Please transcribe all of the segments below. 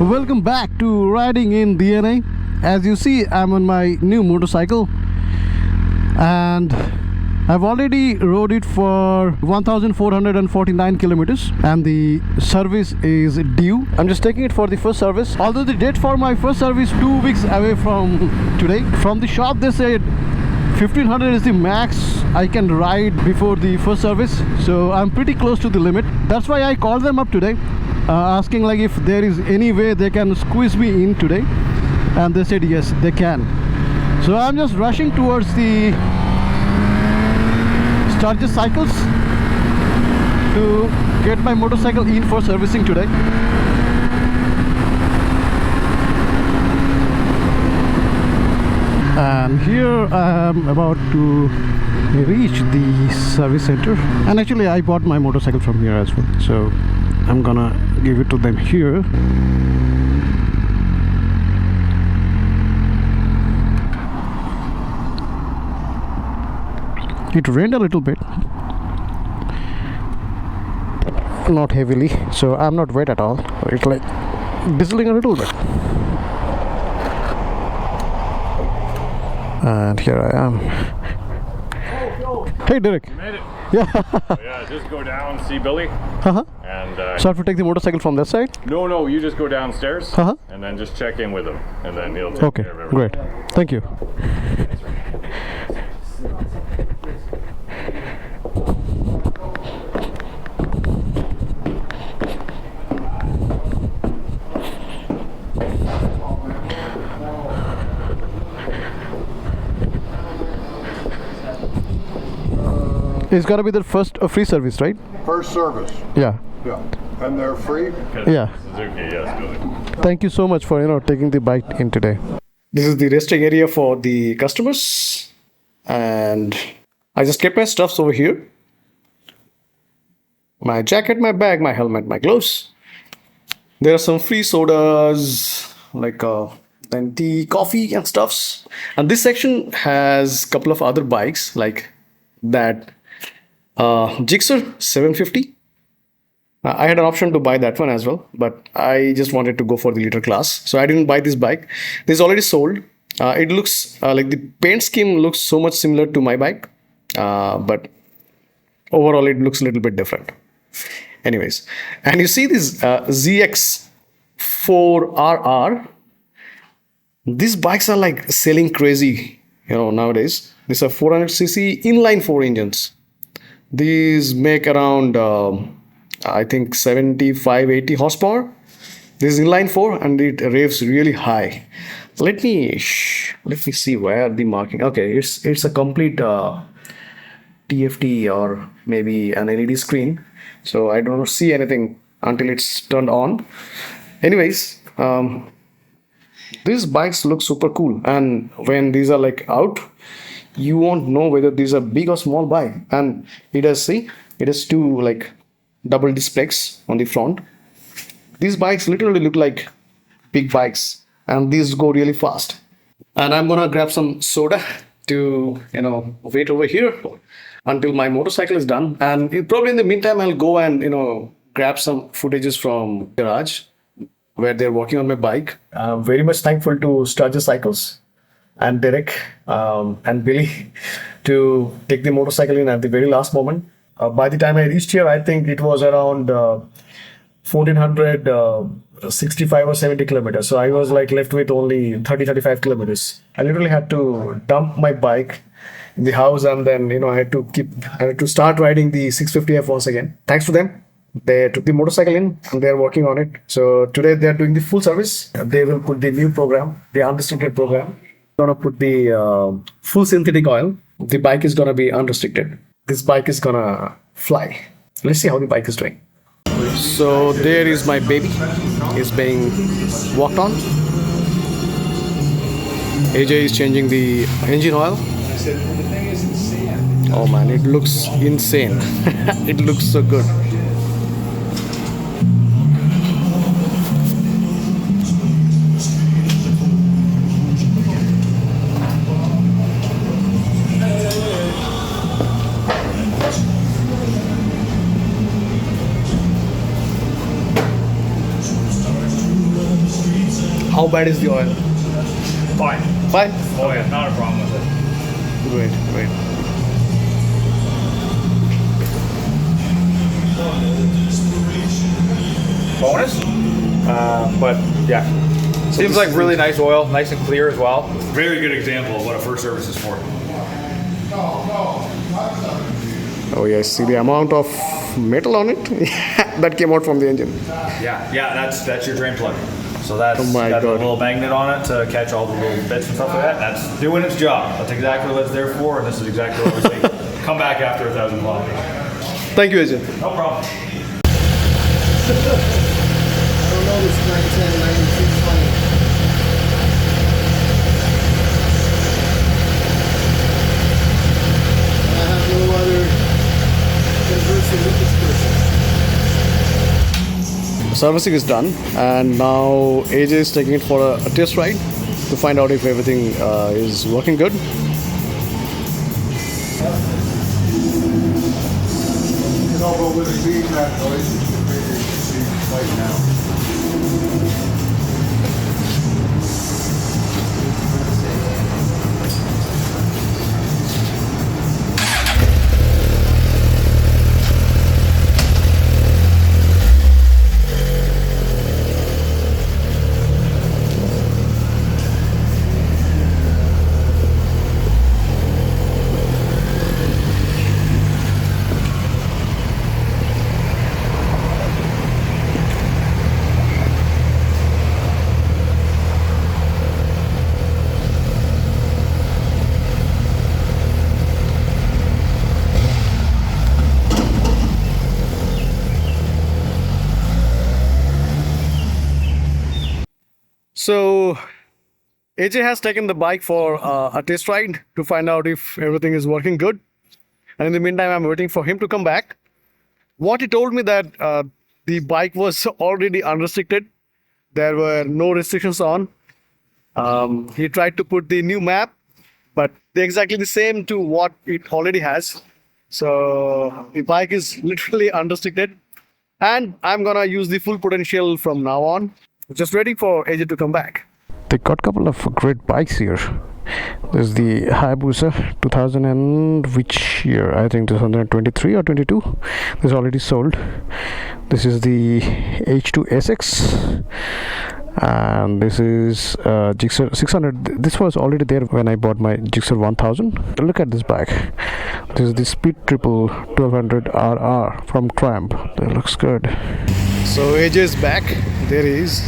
Welcome back to Riding in DNA. As you see, I'm on my new motorcycle and I've already rode it for 1449 kilometers and the service is due. I'm just taking it for the first service. Although the date for my first service 2 weeks away from today. From the shop they said 1500 is the max I can ride before the first service. So I'm pretty close to the limit. That's why I called them up today. Asking like if there is any way they can squeeze me in today, and they said yes, they can. So I'm just rushing towards the Sturgess cycles to get my motorcycle in for servicing today. And here I'm about to reach the service center, and actually I bought my motorcycle from here as well, so I'm gonna give it to them here. It rained a little bit, not heavily, so I'm not wet at all. It's like drizzling a little bit. And here I am. Hey Derek. You made it. Yeah. Yeah, just go down, see Billy. Uh-huh. And So I have to take the motorcycle from that side? no, you just go downstairs. Uh-huh. And then just check in with him, and then he'll take Okay, care of everything. great. Thank you. It's got to be the first free service, right? First service, Yeah. yeah, and they're free. Yeah. Suzuki, yes, Billy. Thank you so much for taking the bike in today. This is the resting area for the customers, and I just kept my stuffs over here. My jacket, my bag, my helmet, my gloves. There are some free sodas, like then tea, coffee and stuffs. And this section has a couple of other bikes like that GSXR 750. I had an option to buy that one as well, but I just wanted to go for the liter class, so I didn't buy this bike. This is already sold. It looks like the paint scheme looks so much similar to my bike, but overall it looks a little bit different. Anyways, and you see this ZX4RR. These bikes are like selling crazy, nowadays. These are 400cc inline 4 engines. These make around I think 75-80 horsepower. This is inline 4 and it raves really high. Let me see where the marking. Okay, it's a complete TFT or maybe an LED screen, so I don't see anything until it's turned on. Anyways, these bikes look super cool, and when these are like out, you won't know whether these are big or small bike. And it has two like double displays on the front. These bikes literally look like big bikes, and these go really fast. And I'm gonna grab some soda to wait over here until my motorcycle is done. And probably in the meantime I'll go and grab some footages from garage where they're working on my bike. I'm very much thankful to Sturgess Cycles and Derek and Billy to take the motorcycle in at the very last moment. By the time I reached here, I think it was around 1465 or 70 kilometers. So I was like left with only 30-35 kilometers. I literally had to dump my bike in the house, and then I had to start riding the 650F once again. Thanks to them. They took the motorcycle in and they're working on it. So today they're doing the full service. They will put the new program, the unrestricted program. Gonna put the full synthetic oil. The bike is gonna be unrestricted. This bike is gonna fly. Let's see how the bike is doing. So there is my baby. It's being walked on. AJ is changing the engine oil. Oh man, it looks insane. It looks so good. How bad is the oil? Fine. Fine. Oh yeah, not a problem with it. Great, great. Bonus. But yeah. Seems like really nice oil, nice and clear as well. Very good example of what a first service is for. Oh yes, see the amount of metal on it that came out from the engine. Yeah, that's your drain plug. So that's Oh my got a God. little magnet on it to catch all the little bits and stuff like that. That's doing its job. That's exactly what it's there for, and this is exactly what we're saying. Come back after 1,000 kilometers. Thank you, Ajay. No problem. I don't know this 910, 9220. I have no other conversing with this person. Servicing is done, and now AJ is taking it for a test ride to find out if everything is working good. You know, but with it being that noise, you can really see right now. So AJ has taken the bike for a test ride to find out if everything is working good. And in the meantime, I'm waiting for him to come back. What he told me that the bike was already unrestricted. There were no restrictions on. He tried to put the new map, but they're exactly the same to what it already has. So the bike is literally unrestricted. And I'm gonna use the full potential from now on. Just waiting for AJ to come back. They got a couple of great bikes here. There's the Hayabusa 2000 and which year? I think 2023 or 22. This is already sold. This is the H2 SX. And this is GSXR 600. This was already there when I bought my GSXR 1000. Look at this bike. This is the Speed Triple 1200RR from Triumph. That looks good. So AJ is back. There he is.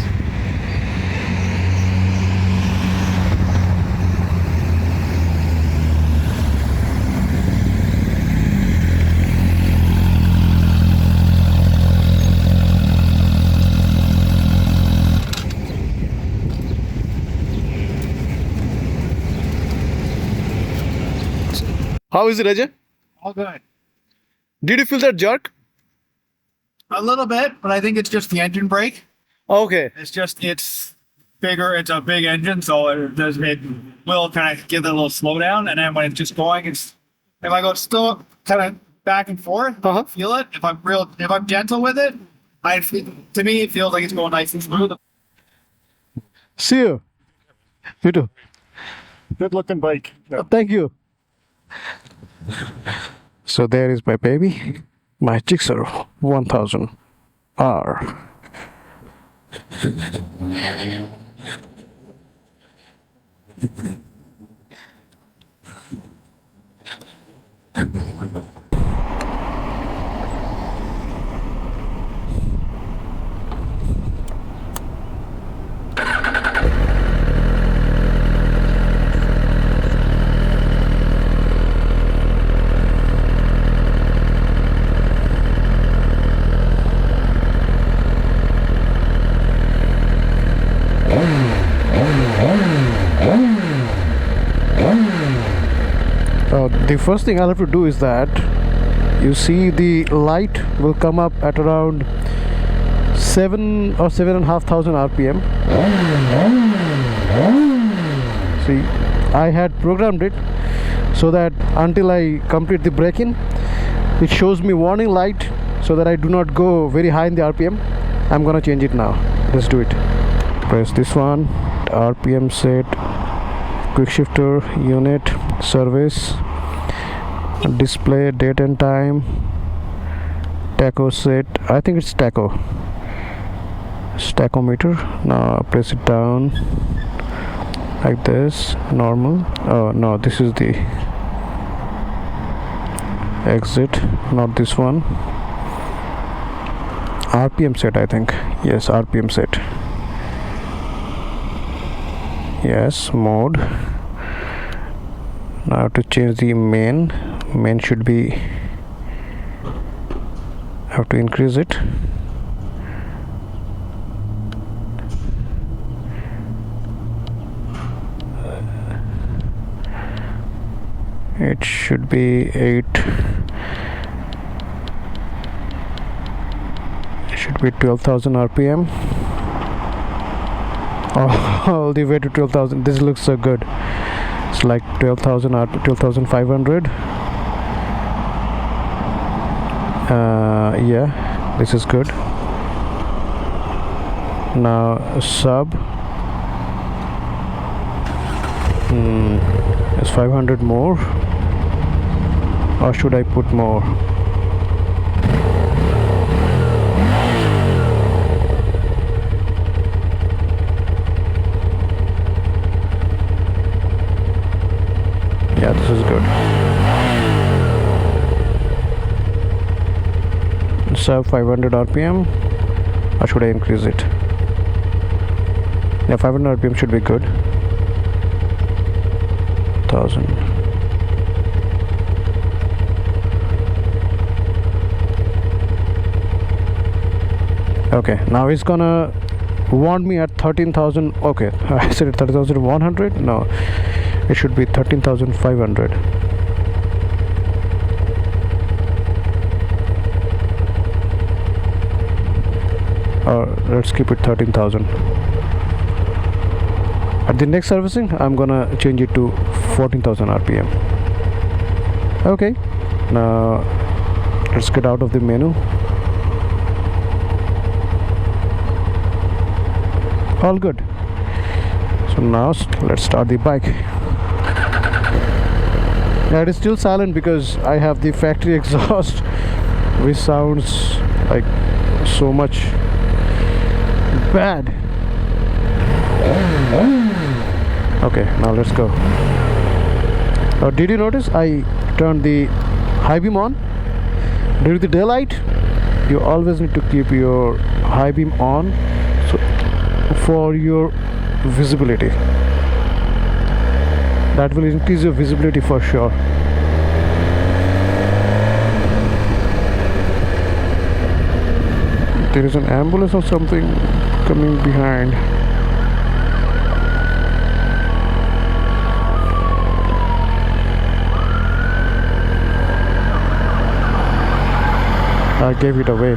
How is it, Ajay? All good. Did you feel that jerk? A little bit, but I think it's just the engine brake. Okay. It's bigger. It's a big engine, so it will kind of give it a little slowdown. And then when it's just going, if I go still kind of back and forth, Uh-huh. feel it. If I'm gentle with it, to me it feels like it's going nice and smooth. See you. You too. Good looking bike. Yeah. Thank you. So there is my baby, my GSXR 1000R. The first thing I'll have to do is that you see the light will come up at around 7 or 7,500 RPM. See, I had programmed it so that until I complete the braking, it shows me warning light so that I do not go very high in the RPM. I'm gonna change it now. Let's do it. Press this one. RPM set, quick shifter unit, service, display, date and time, tacho set. I think it's tachometer. Now press it down like this, normal. Oh no, this is the exit, not this one. RPM set, I think. Yes, RPM set. Yes, mode. Now to change the main should be, have to increase it. It should be 8. It should be 12,000 RPM. All the way to 12,000. This looks so good. It's like 12,000 RPM, 12,500. Yeah, this is good. Now sub. Is 500 more, or should I put more? Yeah, this is good. Sub 500 RPM, or should I increase it? Yeah, 500 RPM should be good. 1,000. Okay, now it's gonna want me at 13,000. Okay, I said 13,100. No, it should be 13,500. Or let's keep it 13,000. At the next servicing, I'm gonna change it to 14,000 RPM. Okay, now let's get out of the menu. All good. So now let's start the bike. Yeah, it is still silent because I have the factory exhaust, which sounds like so much bad. Okay, now let's go. Did you notice I turned the high beam on? During the daylight, you always need to keep your high beam on, so for your visibility. That will increase your visibility for sure. There is an ambulance or something coming behind. I gave it away.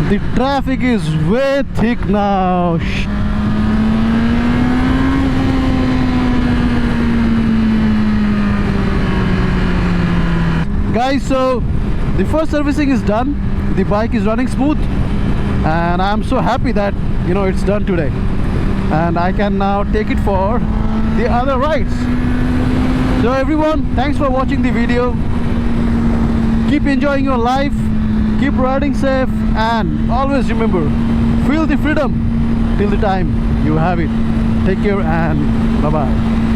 The traffic is way thick now. Guys, so the first servicing is done. The bike is running smooth, and I'm so happy that it's done today, and I can now take it for the other rides. So everyone, thanks for watching the video. Keep enjoying your life, keep riding safe, and always remember, feel the freedom till the time you have it. Take care and bye bye.